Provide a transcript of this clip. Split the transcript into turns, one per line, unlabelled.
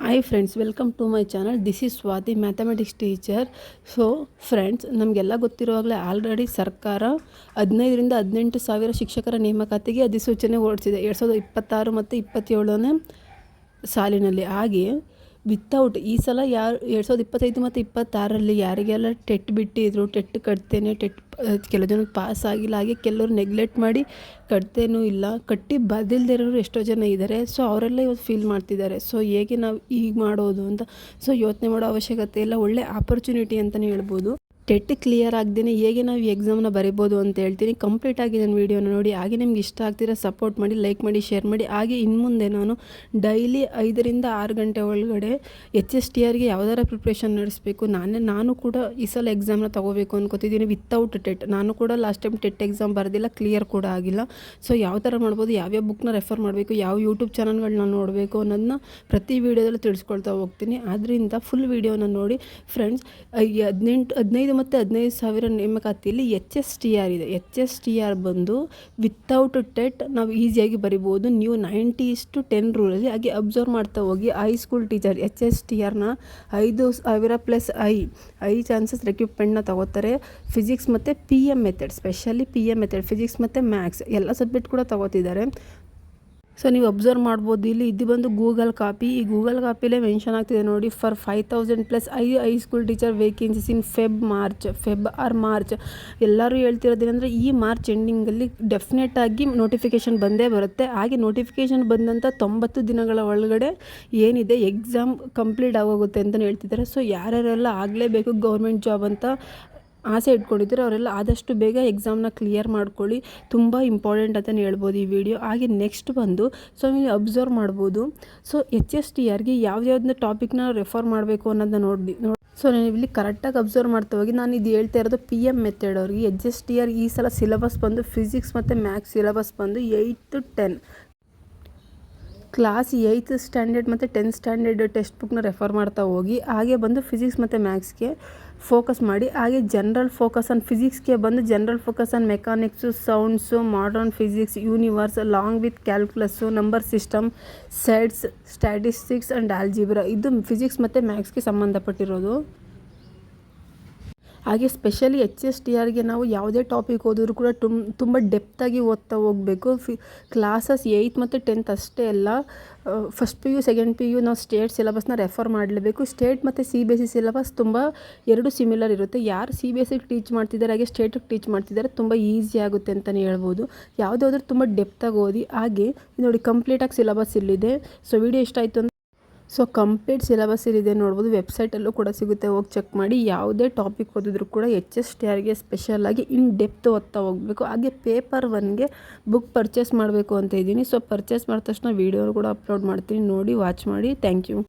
Hi friends, welcome to my channel. This is Swati, mathematics teacher. So friends, ನಮಗೆಲ್ಲ ಗೊತ್ತಿರುವಾಗಲೇ already ಸರ್ಕಾರ 15,000-18,000 ಶಿಕ್ಷಕರ ನೇಮಕಾತಿಗೆ ಅಧಿಸೂಚನೆ ಹೊರಡಿಸಿದೆ 2026 ಮತ್ತು 27ನೇ ಸಾಲಿನಲ್ಲಿ. ಹಾಗೆ ವಿತೌಟ್ ಈ ಸಲ 2025 ಮತ್ತು 26ರಲ್ಲಿ ಯಾರಿಗೆಲ್ಲ ಟೆಟ್ ಬಿಟ್ಟಿದ್ರು, ಟೆಟ್ ಕಟ್ತೇನೆ, ಕೆಲವು ಜನ ಪಾಸ್ ಆಗಿಲ್ಲ, ಹಾಗೆ ಕೆಲವರು ನೆಗ್ಲೆಕ್ಟ್ ಮಾಡಿ ಕಟ್ತೇನೂ ಇಲ್ಲ, ಕಟ್ಟಿ ಬದಿಲ್ದೇ ಇರೋರು ಎಷ್ಟೋ ಜನ ಇದ್ದಾರೆ. ಸೊ ಅವರೆಲ್ಲ ಇವತ್ತು ಫೀಲ್ ಮಾಡ್ತಿದ್ದಾರೆ. ಸೊ ಹೇಗೆ ನಾವು ಈಗ ಮಾಡೋದು ಅಂತ ಯೋಚನೆ ಮಾಡೋ ಅವಶ್ಯಕತೆ ಇಲ್ಲ. ಒಳ್ಳೆ ಆಪರ್ಚುನಿಟಿ ಅಂತಲೇ ಹೇಳ್ಬೋದು. ಟೆಟ್ ಕ್ಲಿಯರ್ ಆಗದೇ ಹೇಗೆ ನಾವು ಈ ಎಕ್ಸಾಮ್ನ ಬರಿಬೋದು ಅಂತ ಹೇಳ್ತೀನಿ. ಕಂಪ್ಲೀಟಾಗಿ ನನ್ನ ವೀಡಿಯೋನ ನೋಡಿ. ಹಾಗೆ ನಿಮ್ಗೆ ಇಷ್ಟ ಆಗ್ತಿರೋ ಸಪೋರ್ಟ್ ಮಾಡಿ, ಲೈಕ್ ಮಾಡಿ, ಶೇರ್ ಮಾಡಿ. ಹಾಗೆ ಇನ್ನು ಮುಂದೆ ನಾನು ಡೈಲಿ 5ರಿಂದ 6 ಗಂಟೆ ಒಳಗಡೆ HSTRಗೆ ಯಾವ್ದಾರ ಪ್ರಿಪ್ರೇಷನ್ ನಡೆಸಬೇಕು. ನಾನು ಕೂಡ ಈ ಸಲ ಎಕ್ಸಾಮ್ನ ತೊಗೋಬೇಕು ಅನ್ಕೋತಿದ್ದೀನಿ ವಿತೌಟ್ ಟೆಟ್. ನಾನು ಕೂಡ ಲಾಸ್ಟ್ ಟೈಮ್ ಟೆಟ್ ಎಕ್ಸಾಮ್ ಬರೆದಿಲ್ಲ, ಕ್ಲಿಯರ್ ಕೂಡ ಆಗಿಲ್ಲ. ಸೊ ಯಾವ ಥರ ಮಾಡ್ಬೋದು, ಯಾವ್ಯಾವ ಬುಕ್ನ ರೆಫರ್ ಮಾಡಬೇಕು, ಯಾವ ಯೂಟ್ಯೂಬ್ ಚಾನಲ್ಗಳನ್ನ ನೋಡಬೇಕು ಅನ್ನೋದನ್ನ ಪ್ರತಿ ವೀಡಿಯೋದಲ್ಲೂ ತಿಳಿಸ್ಕೊಳ್ತಾ ಹೋಗ್ತೀನಿ. ಆದ್ದರಿಂದ ಫುಲ್ ವೀಡಿಯೋನ ನೋಡಿ ಫ್ರೆಂಡ್ಸ್. 15 ಮತ್ತು 15,000 ನೇಮಕಾತಿಯಲ್ಲಿ HSTR ಇದೆ. HSTR ಬಂದು ವಿತೌಟ್ ಟೆಟ್ ನಾವು ಈಸಿಯಾಗಿ ಬರಿಬೋದು. ನೀವು 90:10 ರೂಲಲ್ಲಿ ಹಾಗೆ ಅಬ್ಸರ್ವ್ ಮಾಡ್ತಾ ಹೋಗಿ. ಹೈಸ್ಕೂಲ್ ಟೀಚರ್ HSTRನ 5,000+5 ಚಾನ್ಸಸ್ ರಿಕ್ರೂಟ್ಮೆಂಟ್ನ ತಗೋತಾರೆ. ಫಿಸಿಕ್ಸ್ ಮತ್ತು PM method, specially PM method, physics ಮತ್ತು ಮ್ಯಾಥ್ಸ್ ಎಲ್ಲ ಸಬ್ಜೆಕ್ಟ್ ಕೂಡ ತಗೋತಿದ್ದಾರೆ. ಸೊ ನೀವು ಅಬ್ಸರ್ವ್ ಮಾಡ್ಬೋದು. ಇದು ಬಂದು ಗೂಗಲ್ ಕಾಪಿ. ಈ ಗೂಗಲ್ ಕಾಪಿಲೇ ಮೆನ್ಷನ್ ಆಗ್ತಿದೆ ನೋಡಿ. For 5,000+5 high school teacher vacancies in March. ಎಲ್ಲರೂ ಹೇಳ್ತಿರೋದೇನೆಂದರೆ ಈ ಮಾರ್ಚ್ ಎಂಡಿಂಗಲ್ಲಿ ಡೆಫಿನೆಟಾಗಿ ನೋಟಿಫಿಕೇಷನ್ ಬಂದೇ ಬರುತ್ತೆ. ಹಾಗೆ ನೋಟಿಫಿಕೇಷನ್ ಬಂದಂಥ 90 ದಿನಗಳ ಒಳಗಡೆ ಏನಿದೆ ಎಕ್ಸಾಮ್ ಕಂಪ್ಲೀಟ್ ಆಗೋಗುತ್ತೆ ಅಂತಲೇ ಹೇಳ್ತಿದ್ದಾರೆ. ಸೊ ಯಾರ್ಯಾರೆಲ್ಲ ಆಗಲೇಬೇಕು ಗೌರ್ಮೆಂಟ್ ಜಾಬ್ ಅಂತ ಆಸೆ ಇಟ್ಕೊಂಡಿದ್ದಾರೆ ಅವರೆಲ್ಲ ಆದಷ್ಟು ಬೇಗ ಎಕ್ಸಾಮ್ನ ಕ್ಲಿಯರ್ ಮಾಡ್ಕೊಳ್ಳಿ. ತುಂಬ ಇಂಪಾರ್ಟೆಂಟ್ ಅಂತಲೇ ಹೇಳ್ಬೋದು ಈ ವಿಡಿಯೋ. ಹಾಗೆ ನೆಕ್ಸ್ಟ್ ಬಂದು ನೀವು ಅಬ್ಸರ್ವ್ ಮಾಡ್ಬೋದು. ಸೊ HSTRಗೆ ಯಾವ್ದಾವ್ದನ್ನ ಟಾಪಿಕ್ನ ರೆಫರ್ ಮಾಡಬೇಕು ಅನ್ನೋದನ್ನ ನೋಡಿ. ಸೊ ನಾನು ಇಲ್ಲಿ ಕರೆಕ್ಟಾಗಿ ಅಬ್ಸರ್ವ್ ಮಾಡ್ತಾ ಹೋಗಿ ನಾನು ಇದು ಹೇಳ್ತಾ ಇರೋದು PM ಮೆಥಡ್ ಅವ್ರಿಗೆ. HSTR ಈ ಸಲ ಸಿಲೆಬಸ್ ಬಂದು ಫಿಸಿಕ್ಸ್ ಮತ್ತು ಮ್ಯಾಥ್ಸ್ ಸಿಲೆಬಸ್ ಬಂದು 8-10 ಕ್ಲಾಸ್ 8th ಸ್ಟ್ಯಾಂಡರ್ಡ್ ಮತ್ತು 10th ಸ್ಟ್ಯಾಂಡರ್ಡ್ ಟೆಕ್ಸ್ಟ್ ಬುಕ್ನ ರೆಫರ್ ಮಾಡ್ತಾ ಹೋಗಿ. ಹಾಗೆ ಬಂದು ಫಿಸಿಕ್ಸ್ ಮತ್ತು ಮ್ಯಾಥ್ಸ್ಗೆ ಫೋಕಸ್ ಮಾಡಿ. ಹಾಗೆ ಜನರಲ್ ಫೋಕಸ್ ಆನ್ ಫಿಸಿಕ್ಸ್ಗೆ ಬಂದು general focus on mechanics, sounds, modern physics, universe long with calculus, number system, sets, statistics and algebra. ಇದು ಫಿಸಿಕ್ಸ್ ಮತ್ತು ಮ್ಯಾಥ್ಸ್ಗೆ ಸಂಬಂಧಪಟ್ಟಿರೋದು. ಹಾಗೆ ಸ್ಪೆಷಲಿ HSTRಗೆ ನಾವು ಯಾವುದೇ ಟಾಪಿಕ್ ಓದಿದ್ರು ಕೂಡ ತುಂಬ ಡೆಪ್ತಾಗಿ ಓದ್ತಾ ಹೋಗಬೇಕು. ಕ್ಲಾಸಸ್ 8th ಮತ್ತು 10th ಅಷ್ಟೇ ಅಲ್ಲ, ಫಸ್ಟ್ PU ಸೆಕೆಂಡ್ PU ನಾವು ಸ್ಟೇಟ್ ಸಿಲೆಬಸ್ನ ರೆಫರ್ ಮಾಡಲೇಬೇಕು. ಸ್ಟೇಟ್ ಮತ್ತು CBSE ಸಿಲೆಬಸ್ ತುಂಬ ಎರಡು ಸಿಮಿಲರ್ ಇರುತ್ತೆ. ಯಾರು CBSE ಟೀಚ್ ಮಾಡ್ತಿದ್ದಾರೆ ಹಾಗೆ ಸ್ಟೇಟಿಗೆ ಟೀಚ್ ಮಾಡ್ತಿದ್ದಾರೆ ತುಂಬ ಈಸಿ ಆಗುತ್ತೆ ಅಂತಲೇ ಹೇಳ್ಬೋದು. ಯಾವುದಾದ್ರೂ ತುಂಬ ಡೆಪ್ತಾಗಿ ಓದಿ. ಹಾಗೆ ನೋಡಿ ಕಂಪ್ಲೀಟಾಗಿ ಸಿಲೆಬಸ್ ಇಲ್ಲಿದೆ. ಸೊ ವಿಡಿಯೋ ಇಷ್ಟ ಆಯಿತು. ಸೊ ಕಂಪ್ಲೀಟ್ ಸಿಲೆಬಸ್ ಇಲ್ಲಿದೆ ನೋಡ್ಬೋದು. ವೆಬ್ಸೈಟಲ್ಲೂ ಕೂಡ ಸಿಗುತ್ತೆ, ಹೋಗಿ ಚೆಕ್ ಮಾಡಿ. ಯಾವುದೇ ಟಾಪಿಕ್ ಓದಿದ್ರು ಕೂಡ HSTRಗೆ ಸ್ಪೆಷಲಾಗಿ ಇನ್ ಡೆಪ್ತ್ ಓದ್ತಾ ಹೋಗಬೇಕು. ಹಾಗೆ ಪೇಪರ್ 1ಗೆ ಬುಕ್ ಪರ್ಚೇಸ್ ಮಾಡಬೇಕು ಅಂತ ಇದ್ದೀನಿ. ಸೊ ಪರ್ಚೇಸ್ ಮಾಡಿದ ತಕ್ಷಣ ವೀಡಿಯೋ ಕೂಡ ಅಪ್ಲೋಡ್ ಮಾಡ್ತೀನಿ, ನೋಡಿ ವಾಚ್ ಮಾಡಿ. Thank you.